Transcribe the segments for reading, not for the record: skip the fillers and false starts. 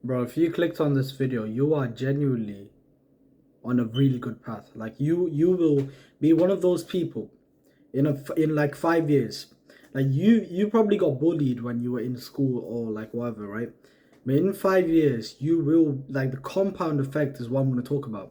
Bro, if you clicked on this video, you are genuinely on a really good path. Like you will be one of those people in like 5 years. Like you probably got bullied when you were in school or like whatever, right? But in 5 years, you will like the compound effect is what I'm gonna talk about.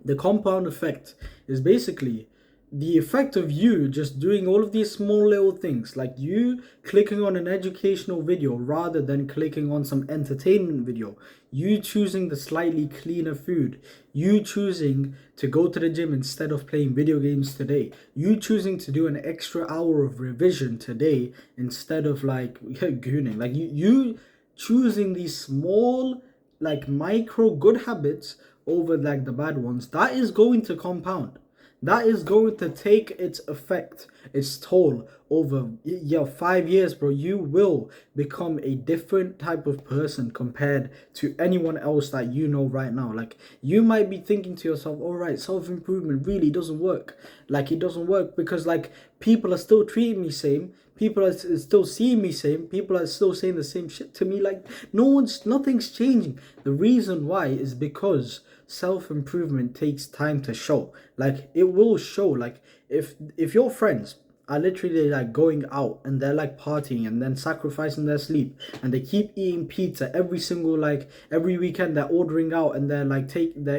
The compound effect is basically the effect of you just doing all of these small little things, like you clicking on an educational video rather than clicking on some entertainment video, you choosing the slightly cleaner food, you choosing to go to the gym instead of playing video games today, you choosing to do an extra hour of revision today instead of like gooning, like you choosing these small like micro good habits over like the bad ones, that is going to compound. That is going to take its effect, its toll over your 5 years, bro. You will become a different type of person compared to anyone else that you know right now. Like you might be thinking to yourself, all right, self-improvement really doesn't work. Like it doesn't work because like people are still treating me same. People are still seeing me same. People are still saying the same shit to me. Like nothing's changing. The reason why is because self-improvement takes time to show. Like it will show. Like if your friends are literally like going out and they're like partying and then sacrificing their sleep and they keep eating pizza every single like every weekend, they're ordering out and they're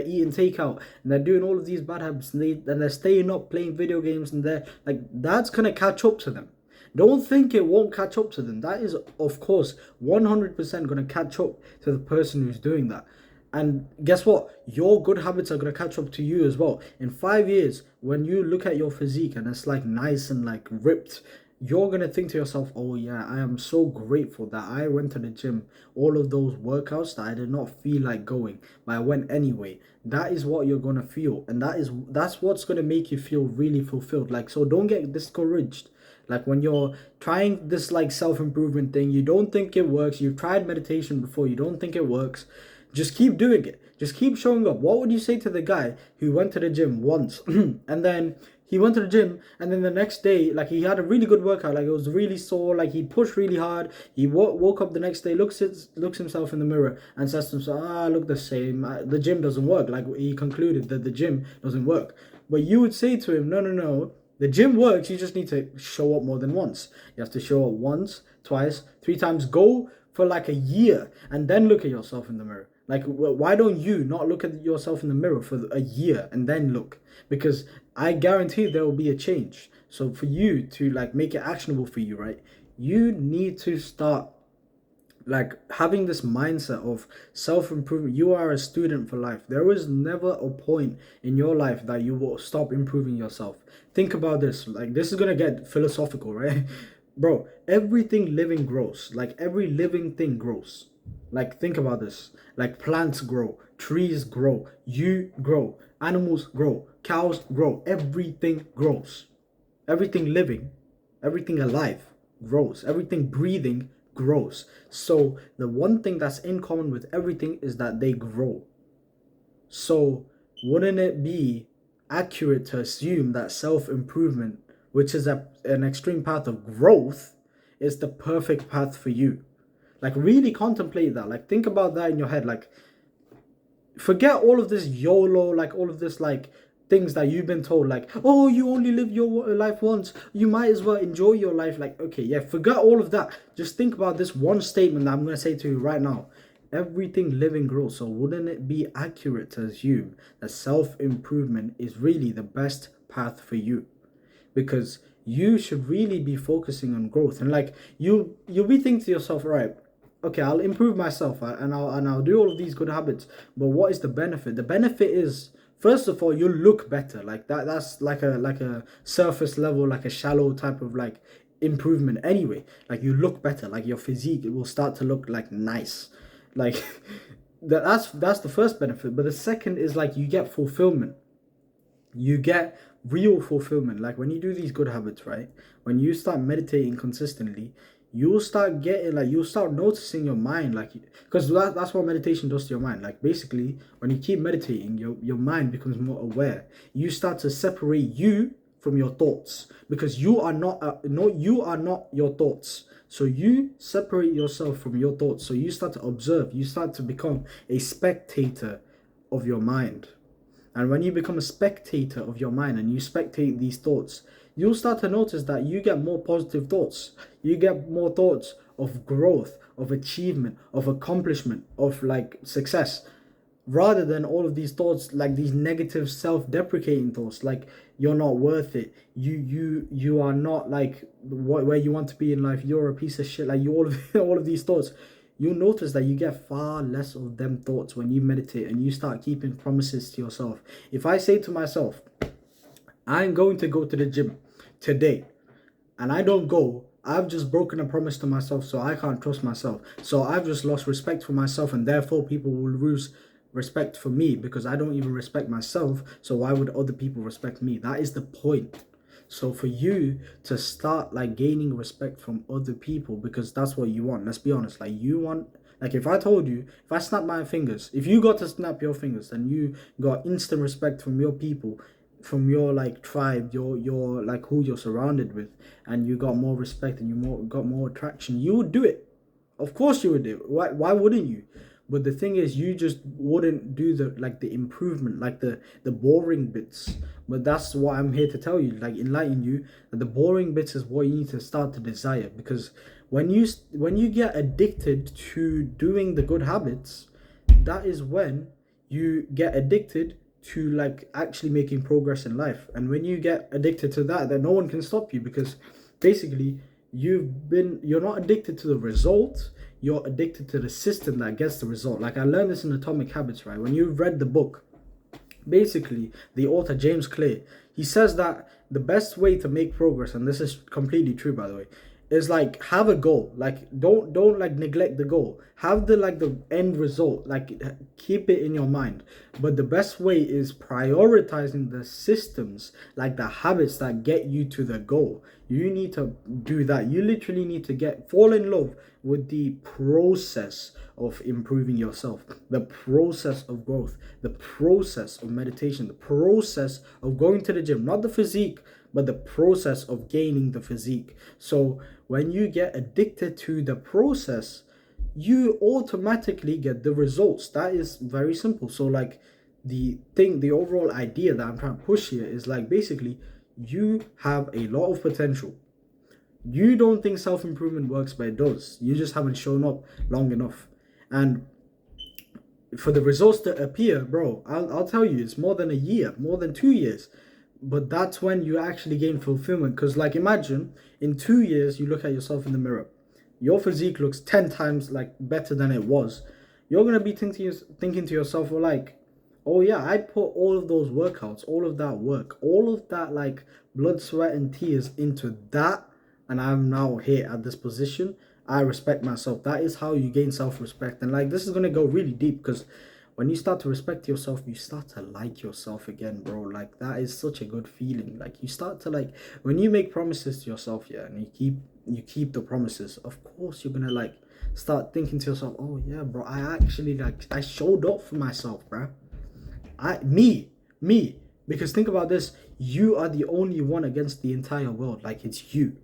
eating takeout and they're doing all of these bad habits and they're staying up playing video games and they're like, that's gonna catch up to them. Don't think it won't catch up to them. That is, of course, 100% going to catch up to the person who's doing that. And guess what? Your good habits are going to catch up to you as well. In 5 years, when you look at your physique and it's like nice and like ripped, you're going to think to yourself, oh yeah, I am so grateful that I went to the gym, all of those workouts that I did not feel like going, but I went anyway. That is what you're going to feel. And that's what's going to make you feel really fulfilled. Like, so don't get discouraged. Like when you're trying this like self-improvement thing, you don't think it works, you've tried meditation before, you don't think it works, just keep doing it. Just keep showing up. What would you say to the guy who went to the gym once and then he went to the gym and then the next day, like he had a really good workout, like it was really sore, like he pushed really hard. He woke up the next day, looks himself in the mirror and says to himself, I look the same. The gym doesn't work. Like he concluded that the gym doesn't work. But you would say to him, no, no, no. The gym works, you just need to show up more than once. You have to show up once, twice, 3 times. Go for like a year and then look at yourself in the mirror. Like, why don't you not look at yourself in the mirror for a year and then look? Because I guarantee there will be a change. So for you to like make it actionable for you, right? You need to start like having this mindset of self-improvement. You are a student for life. There is never a point in your life that you will stop improving yourself. Think about this. Like this is gonna get philosophical, right? Bro, everything living grows. Like every living thing grows. Like think about this. Like plants grow, trees grow, you grow, animals grow, cows grow, everything grows. Everything living, everything alive grows. Everything breathing grows. So the one thing that's in common with everything is that they grow. So wouldn't it be accurate to assume that self-improvement, which is an extreme path of growth, is the perfect path for you? Like really contemplate that. Like think about that in your head. Like forget all of this YOLO, like all of this like things that you've been told, like, oh, you only live your life once, you might as well enjoy your life. Like, okay, yeah, forget all of that. Just think about this one statement that I'm going to say to you right now. Everything living grows. So wouldn't it be accurate to assume that self-improvement is really the best path for you? Because you should really be focusing on growth. And like you'll be thinking to yourself, right, okay, I'll improve myself and I'll do all of these good habits, but what is the benefit? The benefit is, first of all, you look better. Like that's like a surface level, like a shallow type of like improvement anyway. Like you look better, like your physique, it will start to look like nice. Like that's the first benefit. But the second is like you get fulfillment. You get real fulfillment. Like when you do these good habits, right? When you start meditating consistently, you'll start getting like you'll start noticing your mind, like because that's what meditation does to your mind. Like basically when you keep meditating, your mind becomes more aware. You start to separate you from your thoughts, because you are not you are not your thoughts. So you separate yourself from your thoughts. So you start to observe, you start to become a spectator of your mind. And when you become a spectator of your mind and you spectate these thoughts, you'll start to notice that you get more positive thoughts. You get more thoughts of growth, of achievement, of accomplishment, of like success, rather than all of these thoughts, like these negative self-deprecating thoughts, like you're not worth it, you are not like where you want to be in life, you're a piece of shit, like you all of these thoughts. You'll notice that you get far less of them thoughts when you meditate and you start keeping promises to yourself. If I say to myself, I'm going to go to the gym today, and I don't go, I've just broken a promise to myself, so I can't trust myself. So I've just lost respect for myself, and therefore people will lose respect for me because I don't even respect myself. So why would other people respect me? That is the point. So for you to start like gaining respect from other people, because that's what you want. Let's be honest. Like you want, like if I told you, if I snap my fingers, if you got to snap your fingers, then you got instant respect from your people, from your like tribe, your like who you're surrounded with, and you got more respect and got more attraction, you would do it. Of course you would do it. Why wouldn't you? But the thing is, you just wouldn't do the improvement, like the boring bits. But that's what I'm here to tell you, like enlighten you that the boring bits is what you need to start to desire. Because when you get addicted to doing the good habits, that is when you get addicted to like actually making progress in life. And when you get addicted to that, then no one can stop you, because basically you're not addicted to the result, you're addicted to the system that gets the result. Like I learned this in Atomic Habits, right? When you've read the book, basically the author James Clear, he says that the best way to make progress, and this is completely true by the way, is like have a goal. Like don't like neglect the goal. Have the end result, like keep it in your mind. But the best way is prioritizing the systems, like the habits that get you to the goal. You need to do that. You literally need to fall in love with the process of improving yourself, the process of growth, the process of meditation, the process of going to the gym, not the physique, but the process of gaining the physique. So when you get addicted to the process, you automatically get the results. That is very simple. So like the overall idea that I'm trying to push here is like basically you have a lot of potential. You don't think self-improvement works, but it does. You just haven't shown up long enough. And for the results to appear, bro, I'll tell you, it's more than a year, more than 2 years. But that's when you actually gain fulfillment. Because like imagine in 2 years you look at yourself in the mirror, your physique looks 10 times like better than it was. You're gonna be thinking to yourself, well, like, oh yeah, I put all of those workouts, all of that work, all of that like blood, sweat and tears into that, and I'm now here at this position. I respect myself. That is how you gain self-respect. And like this is gonna go really deep, because when you start to respect yourself, you start to like yourself again, bro. Like that is such a good feeling. Like you start to like, when you make promises to yourself, yeah, and you keep the promises, of course you're gonna like start thinking to yourself, oh yeah, bro, I actually like, I showed up for myself, bro. Me. Because think about this, you are the only one against the entire world. Like it's you.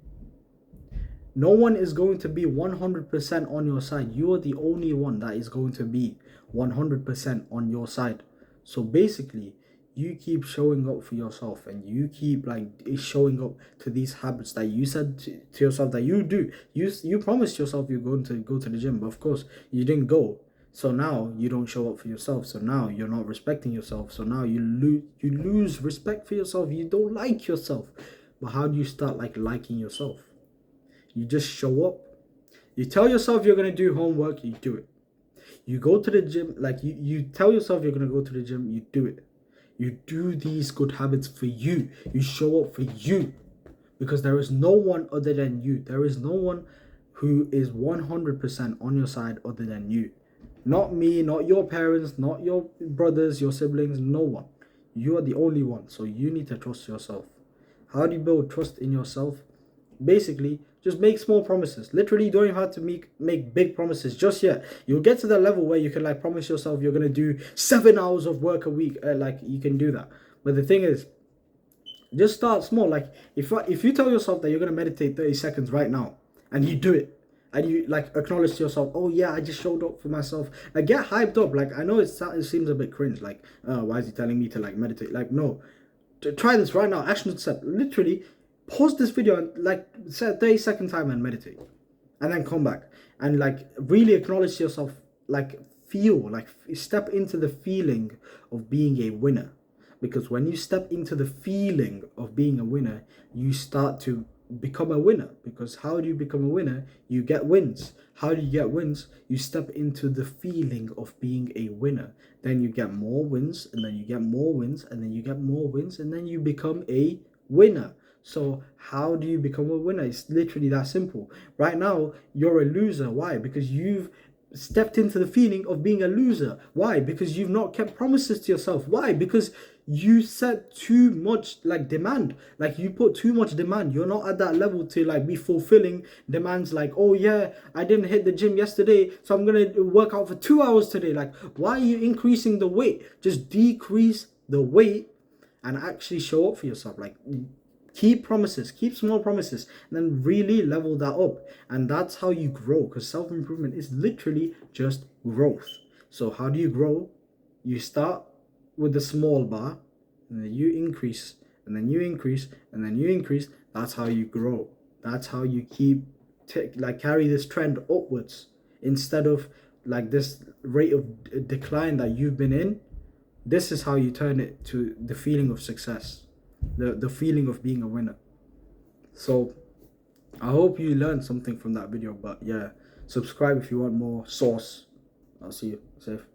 No one is going to be 100% on your side. You are the only one that is going to be 100% on your side. So basically, you keep showing up for yourself, and you keep like showing up to these habits that you said to yourself that you do. You promised yourself you're going to go to the gym, but of course you didn't go. So now you don't show up for yourself. So now you're not respecting yourself. So now you lose respect for yourself. You don't like yourself. But how do you start like liking yourself? You just show up. You tell yourself you're going to do homework, you do it. You go to the gym, like you tell yourself you're going to go to the gym, you do it. You do these good habits for you. You show up for you. Because there is no one other than you. There is no one who is 100% on your side other than you. Not me, not your parents, not your brothers, your siblings, no one. You are the only one. So you need to trust yourself. How do you build trust in yourself? Basically, just make small promises. Literally, you don't even have to make big promises just yet. You'll get to the level where you can like promise yourself you're going to do 7 hours of work a week. Like you can do that. But the thing is, Just start small. Like if you tell yourself that you're gonna meditate 30 seconds right now, and you do it, and you like acknowledge to yourself, oh yeah, I just showed up for myself. Like get hyped up. Like I know it seems a bit cringe. Like why is he telling me to like meditate? Like no, try this right now. Action step. Literally, pause this video and like set 30-second time and meditate, and then come back and like really acknowledge to yourself. Like feel like step into the feeling of being a winner, because when you step into the feeling of being a winner, you start to become a winner. Because how do you become a winner? You get wins. How do you get wins? You step into the feeling of being a winner. Then you get more wins, and then you get more wins, and then you get more wins, and then you become a winner. So how do you become a winner? It's literally that simple. Right now, you're a loser. Why? Because you've stepped into the feeling of being a loser. Why? Because you've not kept promises to yourself. Why? Because you set too much like demand. Like you put too much demand. You're not at that level to like be fulfilling demands. Like, oh yeah, I didn't hit the gym yesterday, so I'm gonna work out for 2 hours today. Like, why are you increasing the weight? Just decrease the weight and actually show up for yourself. Like, keep promises, keep small promises, and then really level that up. And that's how you grow, because self-improvement is literally just growth. So how do you grow? You start with the small bar, and then you increase, and then you increase, and then you increase. That's how you grow. That's how you keep like carry this trend upwards, instead of like this rate of decline that you've been in. This is how you turn it to the feeling of success, the feeling of being a winner. So I hope you learned something from that video. But yeah, subscribe if you want more sauce. I'll see you. Safe.